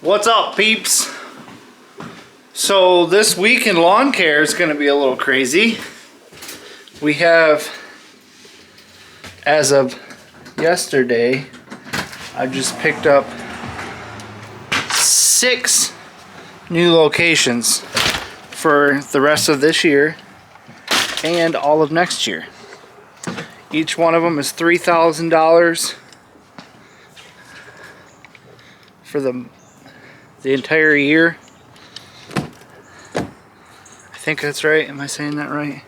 What's up, peeps? So this week in lawn care is going to be a little crazy. We have, as of yesterday, I just picked up 6 new locations for the rest of this year and all of next year. Each one of them is $3,000 for the entire year. I think that's right. Am I saying that right?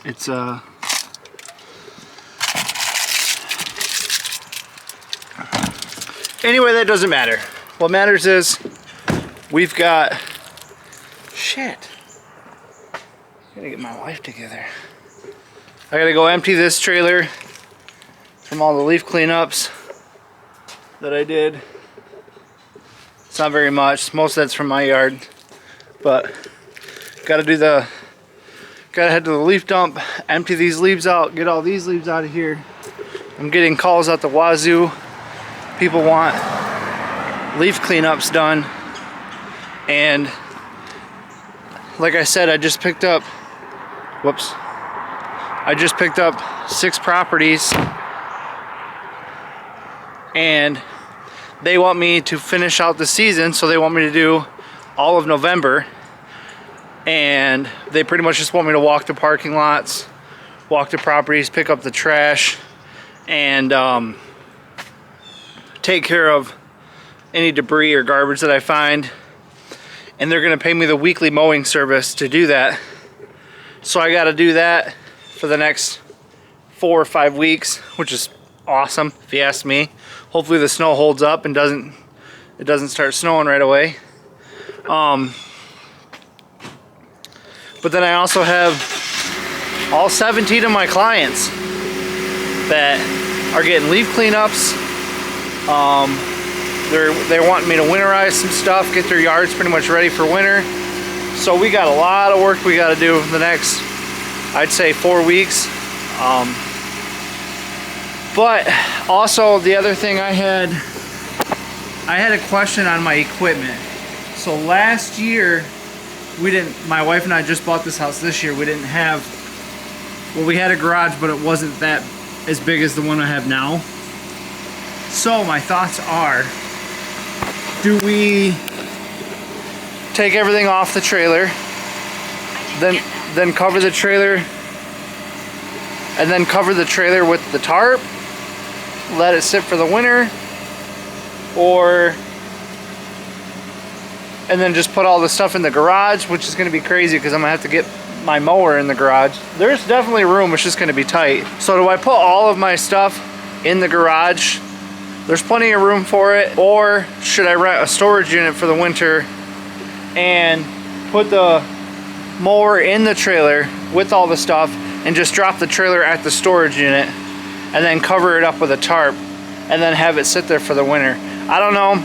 It's anyway, that doesn't matter. What matters is we've got shit. I gotta get my life together. I gotta go empty this trailer from all the leaf cleanups that I did. It's not very much. Most of that's from my yard, but gotta head to the leaf dump, empty these leaves out, get all these leaves out of here. I'm getting calls out the wazoo. People want leaf cleanups done, and like I said, I just picked up 6 properties, and they want me to finish out the season, so they want me to do all of November, and they pretty much just want me to walk the parking lots, walk the properties, pick up the trash, and take care of any debris or garbage that I find. And they're gonna pay me the weekly mowing service to do that. So I gotta do that for the next 4 or 5 weeks, which is awesome if you ask me. Hopefully the snow holds up and it doesn't start snowing right away. But then I also have all 17 of my clients that are getting leaf cleanups. They want me to winterize some stuff, get their yards pretty much ready for winter. So we got a lot of work we got to do the next, I'd say, 4 weeks. But also the other thing I had a question on my equipment. So last year my wife and I just bought this house this year. We didn't have, well, we had a garage, but it wasn't that as big as the one I have now. So my thoughts are, do we take everything off the trailer, then cover the trailer, and then cover the trailer with the tarp, let it sit for the winter, and then just put all the stuff in the garage, which is going to be crazy because I'm going to have to get my mower in the garage. There's definitely room, it's just going to be tight. So do I put all of my stuff in the garage? There's plenty of room for it. Or should I rent a storage unit for the winter and put the mower in the trailer with all the stuff and just drop the trailer at the storage unit and then cover it up with a tarp and then have it sit there for the winter? I don't know.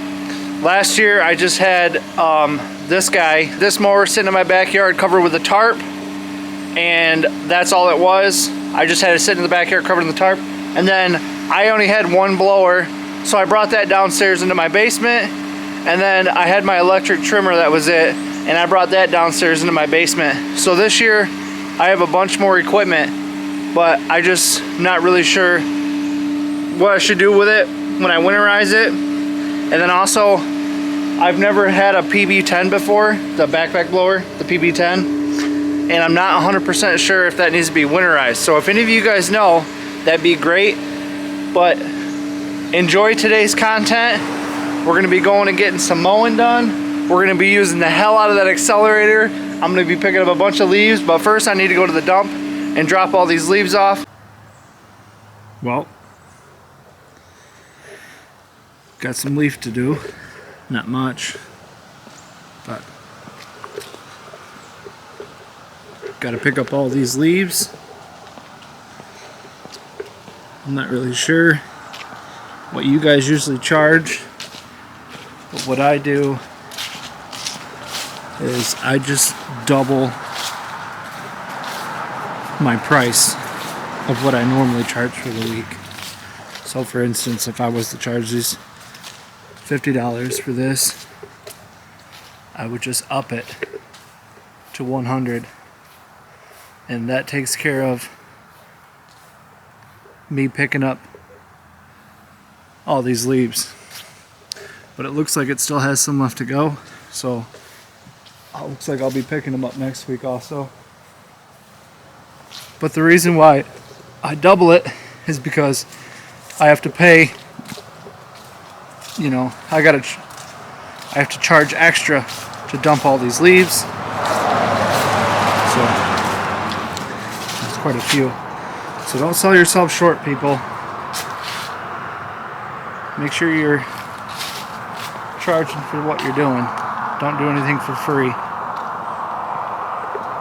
Last year I just had this mower sitting in my backyard covered with a tarp, and that's all it was. I just had it sitting in the backyard covered in the tarp, and then I only had one blower, so I brought that downstairs into my basement, and then I had my electric trimmer, that was it, and I brought that downstairs into my basement. So this year I have a bunch more equipment, but I just not really sure what I should do with it when I winterize it. And then also, I've never had a PB10 before, the backpack blower, the PB10, and I'm not 100% sure if that needs to be winterized. So if any of you guys know, that'd be great. But enjoy today's content. We're gonna be going and getting some mowing done. We're gonna be using the hell out of that accelerator. I'm gonna be picking up a bunch of leaves, but first I need to go to the dump and drop all these leaves off. Well, got some leaf to do. Not much, but gotta pick up all these leaves. I'm not really sure what you guys usually charge, but what I do is I just double my price of what I normally charge for the week. So for instance, if I was to charge these $50 for this, I would just up it to 100, and that takes care of me picking up all these leaves. But it looks like it still has some left to go, so it looks like I'll be picking them up next week also. But the reason why I double it is because I have to pay, you know, I have to charge extra to dump all these leaves. So that's quite a few. So don't sell yourself short, people. Make sure you're charging for what you're doing. Don't do anything for free.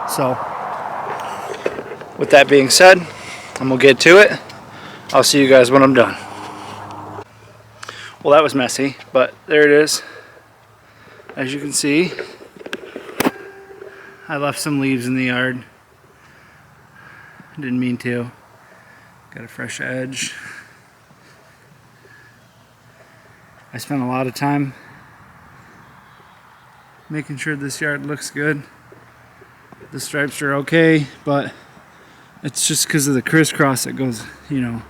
So, with that being said, I'm gonna get to it. I'll see you guys when I'm done. Well, that was messy, but there it is. As you can see, I left some leaves in the yard. Didn't mean to. Got a fresh edge. I spent a lot of time making sure this yard looks good. The stripes are okay, but it's just because of the crisscross that goes, you know,